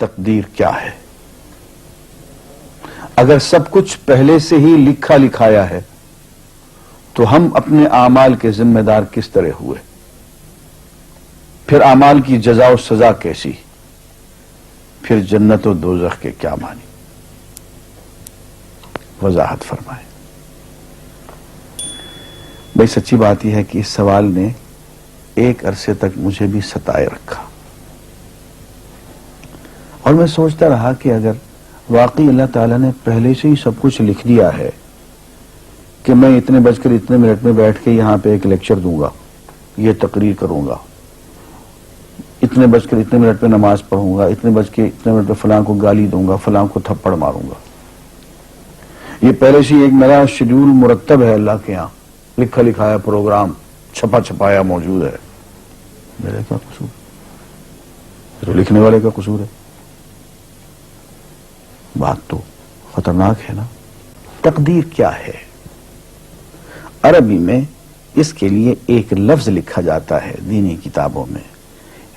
تقدیر کیا ہے؟ اگر سب کچھ پہلے سے ہی لکھا لکھایا ہے تو ہم اپنے اعمال کے ذمہ دار کس طرح ہوئے؟ پھر اعمال کی جزا و سزا کیسی؟ پھر جنت و دوزخ کے کیا معنی؟ وضاحت فرمائیں۔ بھئی سچی بات یہ ہے کہ اس سوال نے ایک عرصے تک مجھے بھی ستائے رکھا، اور میں سوچتا رہا کہ اگر واقعی اللہ تعالیٰ نے پہلے سے ہی سب کچھ لکھ دیا ہے کہ میں اتنے بج کر اتنے منٹ میں بیٹھ کے یہاں پہ ایک لیکچر دوں گا، یہ تقریر کروں گا، اتنے بج کر اتنے منٹ پہ نماز پڑھوں گا، اتنے بج کے اتنے منٹ پہ فلاں کو گالی دوں گا، فلاں کو تھپڑ ماروں گا، یہ پہلے سے ایک میرا شیڈول مرتب ہے اللہ کے ہاں، لکھا لکھایا پروگرام چھپا چھپایا موجود ہے، میرا کیا قصور؟ تو لکھنے والے کا قصور ہے۔ بات تو خطرناک ہے نا۔ تقدیر کیا ہے؟ عربی میں اس کے لیے ایک لفظ لکھا جاتا ہے دینی کتابوں میں،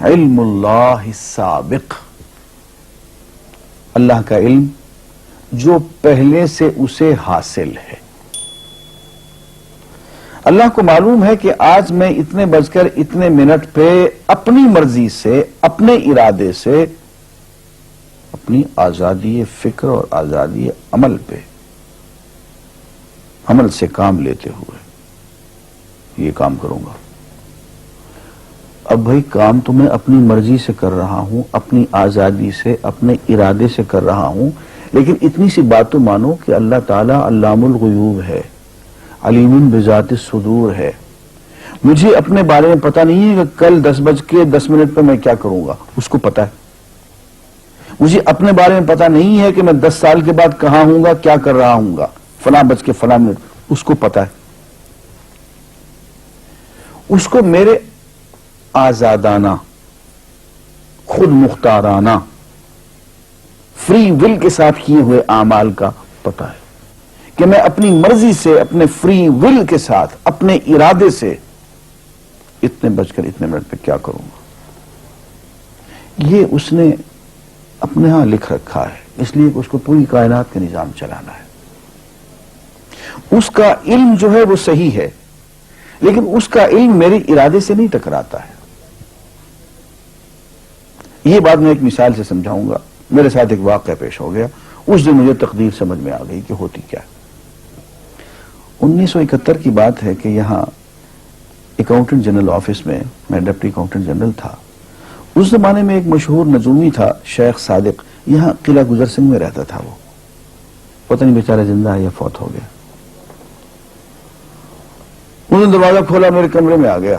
علم اللہ السابق، اللہ کا علم جو پہلے سے اسے حاصل ہے۔ اللہ کو معلوم ہے کہ آج میں اتنے بج کر اتنے منٹ پہ اپنی مرضی سے، اپنے ارادے سے، اپنی آزادی فکر اور آزادی عمل پہ، عمل سے کام لیتے ہوئے یہ کام کروں گا۔ اب بھائی کام تو میں اپنی مرضی سے کر رہا ہوں، اپنی آزادی سے، اپنے ارادے سے کر رہا ہوں، لیکن اتنی سی بات تو مانو کہ اللہ تعالیٰ علام الغیوب ہے، علیم بذات الصدور ہے۔ مجھے اپنے بارے میں پتہ نہیں ہے کہ کل 10:10 پہ میں کیا کروں گا، اس کو پتہ ہے۔ مجھے اپنے بارے میں پتہ نہیں ہے کہ میں 10 سال کے بعد کہاں ہوں گا، کیا کر رہا ہوں گا، فلاں بج کے فلاں منٹ، اس کو پتہ ہے۔ اس کو میرے آزادانہ، خود مختارانہ، فری ول کے ساتھ کیے ہوئے اعمال کا پتہ ہے کہ میں اپنی مرضی سے، اپنے فری ول کے ساتھ، اپنے ارادے سے اتنے بج کر اتنے منٹ پہ کیا کروں گا۔ یہ اس نے اپنے ہاں لکھ رکھا ہے، اس لیے کہ اس کو پوری کائنات کا نظام چلانا ہے۔ اس کا علم جو ہے وہ صحیح ہے، لیکن اس کا علم میرے ارادے سے نہیں ٹکراتا ہے۔ یہ بات میں ایک مثال سے سمجھاؤں گا۔ میرے ساتھ ایک واقعہ پیش ہو گیا، اس دن مجھے تقدیر سمجھ میں آ گئی کہ ہوتی کیا ہے۔ 1971 کی بات ہے کہ یہاں اکاؤنٹنٹ جنرل آفس میں ڈپٹی اکاؤنٹنٹ جنرل تھا۔ اس زمانے میں ایک مشہور نجومی تھا شیخ صادق، یہاں قلعہ گزر سنگھ میں رہتا تھا۔ وہ پتہ نہیں بیچارہ زندہ ہے یا فوت ہو گیا۔ انہوں نے دروازہ کھولا، میرے کمرے میں آ گیا۔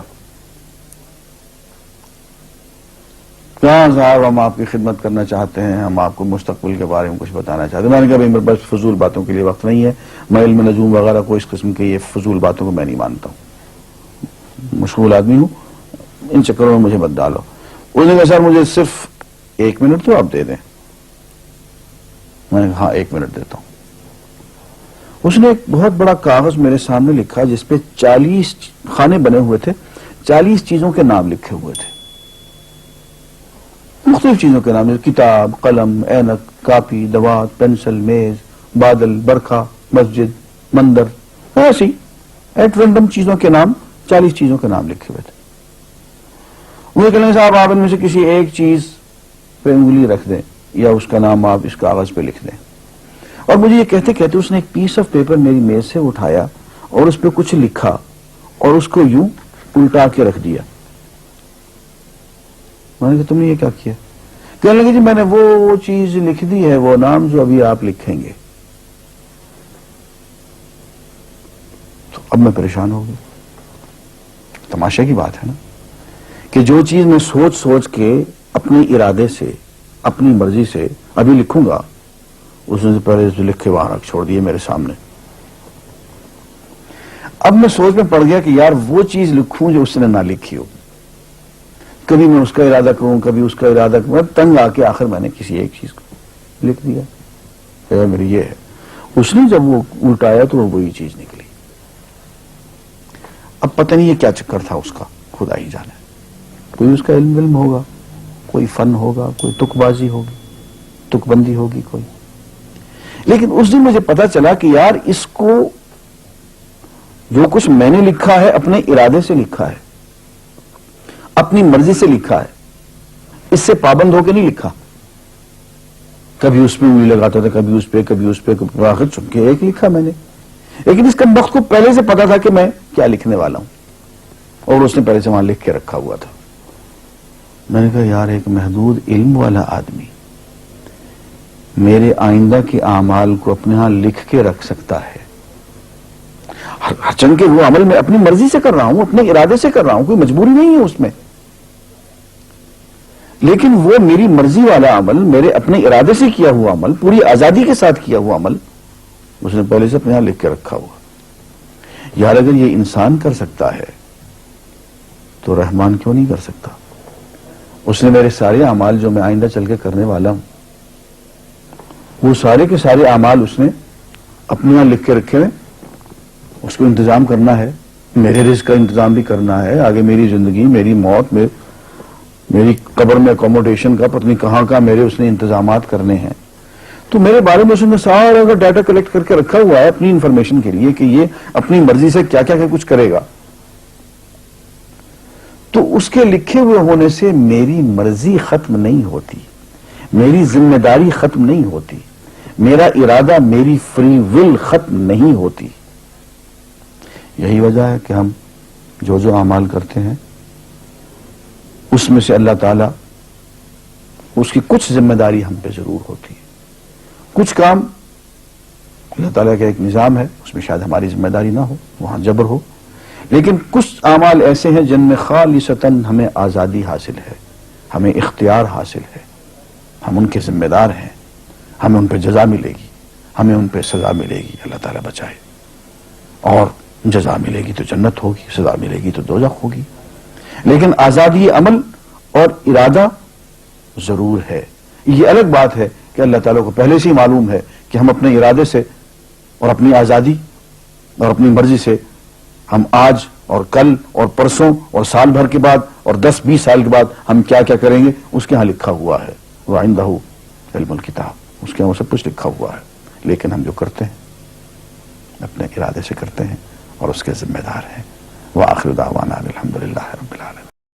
کہاں صاحب ہم آپ کی خدمت کرنا چاہتے ہیں، ہم آپ کو مستقبل کے بارے میں کچھ بتانا چاہتے ہیں۔ میں نے کہا بھائی میرے پاس فضول باتوں کے لیے وقت نہیں ہے، میں علم نجوم وغیرہ کو اس قسم کے یہ فضول باتوں کو میں نہیں مانتا ہوں، مشغول آدمی ہوں، ان چکروں میں مجھے مت ڈالو۔ اس نے کہا سر مجھے صرف 1 منٹ تو آپ دے دیں۔ میں نے کہا ہاں 1 منٹ دیتا ہوں۔ اس نے ایک بہت بڑا کاغذ میرے سامنے لکھا جس پہ 40 خانے بنے ہوئے تھے، 40 چیزوں کے نام لکھے ہوئے تھے، مختلف چیزوں کے نام، کتاب، قلم، اینک، کاپی، دوات، پینسل، میز، بادل، برکھا، مسجد، مندر، ایسی ایٹ رینڈم چیزوں کے نام، 40 چیزوں کے نام لکھے ہوئے تھے۔ مجھے کہنے صاحب آپ ان میں سے کسی ایک چیز پہ انگلی رکھ دیں یا اس کا نام آپ اس کاغذ پہ لکھ دیں۔ اور مجھے یہ کہتے کہتے اس نے ایک پیس آف پیپر میری میز سے اٹھایا اور اس پہ کچھ لکھا اور اس کو یوں الٹا کے رکھ دیا۔ میں نے کہا تم نے یہ کیا کیا؟ کہنے لگے جی میں نے وہ چیز لکھ دی ہے، وہ نام جو ابھی آپ لکھیں گے۔ تو اب میں پریشان ہو گیا۔ تماشا کی بات ہے نا کہ جو چیز میں سوچ سوچ کے اپنے ارادے سے، اپنی مرضی سے ابھی لکھوں گا، اس نے پہلے جو لکھے وہاں رکھ چھوڑ دیے میرے سامنے۔ اب میں سوچ میں پڑ گیا کہ یار وہ چیز لکھوں جو اس نے نہ لکھی ہو، کبھی میں اس کا ارادہ کروں، کبھی اس کا ارادہ کروں، تنگ آ کے آخر میں نے کسی ایک چیز کو لکھ دیا کہ میری یہ ہے۔ اس نے جب وہ الٹایا تو وہ وہی چیز نکلی۔ اب پتہ نہیں یہ کیا چکر تھا اس کا، خدا ہی جانے۔ کوئی اس کا علم ہوگا، کوئی فن ہوگا، کوئی تک بازی ہوگی، تک بندی ہوگی کوئی. لیکن اس دن مجھے پتا چلا کہ یار اس کو جو کچھ میں نے لکھا ہے اپنے ارادے سے لکھا ہے, اپنی مرضی سے لکھا ہے, اس سے پابند ہو کے نہیں لکھا. کبھی اس میں انگلی لگاتا تھا, کبھی اس پہ, آخر چن کے ایک لکھا میں نے. لیکن اس کا وقت کو پہلے سے پتا تھا کہ میں کیا لکھنے والا ہوں, اور اس نے پہلے سے وہاں لکھ کے رکھا ہوا تھا. میں نے کہا یار ایک محدود علم والا آدمی میرے آئندہ کے اعمال کو اپنے ہاں لکھ کے رکھ سکتا ہے. چن کے وہ عمل میں اپنی مرضی سے کر رہا ہوں, اپنے ارادے سے کر رہا ہوں, کوئی مجبوری نہیں ہے اس میں. لیکن وہ میری مرضی والا عمل, میرے اپنے ارادے سے کیا ہوا عمل, پوری آزادی کے ساتھ کیا ہوا عمل, اس نے پہلے سے اپنے یہاں لکھ کے رکھا ہوا. یار اگر یہ انسان کر سکتا ہے تو رحمان کیوں نہیں کر سکتا؟ اس نے میرے سارے اعمال جو میں آئندہ چل کے کرنے والا ہوں, وہ سارے کے سارے اعمال اس نے اپنے یہاں لکھ کے رکھے ہیں. اس کو انتظام کرنا ہے, میرے رزق کا انتظام بھی کرنا ہے, آگے میری زندگی, میری موت, میری قبر میں اکوموڈیشن کا پتہ نہیں کہاں کا میرے اس نے انتظامات کرنے ہیں. تو میرے بارے میں اس نے سارا کا ڈیٹا کلیکٹ کر کے رکھا ہوا ہے اپنی انفارمیشن کے لیے کہ یہ اپنی مرضی سے کیا کیا کچھ کرے گا. تو اس کے لکھے ہوئے ہونے سے میری مرضی ختم نہیں ہوتی, میری ذمہ داری ختم نہیں ہوتی, میرا ارادہ, میری فری ول ختم نہیں ہوتی. یہی وجہ ہے کہ ہم جو اعمال کرتے ہیں اس میں سے اللہ تعالیٰ اس کی کچھ ذمہ داری ہم پہ ضرور ہوتی ہے. کچھ کام اللہ تعالیٰ کا ایک نظام ہے, اس میں شاید ہماری ذمہ داری نہ ہو, وہاں جبر ہو. لیکن کچھ اعمال ایسے ہیں جن میں خالصتاً ہمیں آزادی حاصل ہے, ہمیں اختیار حاصل ہے, ہم ان کے ذمہ دار ہیں, ہمیں ان پہ جزا ملے گی, ہمیں ان پہ سزا ملے گی, اللہ تعالیٰ بچائے. اور جزا ملے گی تو جنت ہوگی, سزا ملے گی تو دوزخ ہوگی. لیکن آزادی عمل اور ارادہ ضرور ہے. یہ الگ بات ہے کہ اللہ تعالیٰ کو پہلے سے ہی معلوم ہے کہ ہم اپنے ارادے سے اور اپنی آزادی اور اپنی مرضی سے ہم آج اور کل اور پرسوں اور سال بھر کے بعد اور 10-20 سال کے بعد ہم کیا کیا کریں گے اس کے ہاں لکھا ہوا ہے. وَعِندَهُ عِلْمُ الْكِتَابِ, اس کے ہاں وہ سب کچھ لکھا ہوا ہے. لیکن ہم جو کرتے ہیں اپنے ارادے سے کرتے ہیں اور اس کے ذمہ دار ہیں. وآخر دعوانا الحمدللہ رب العالمین.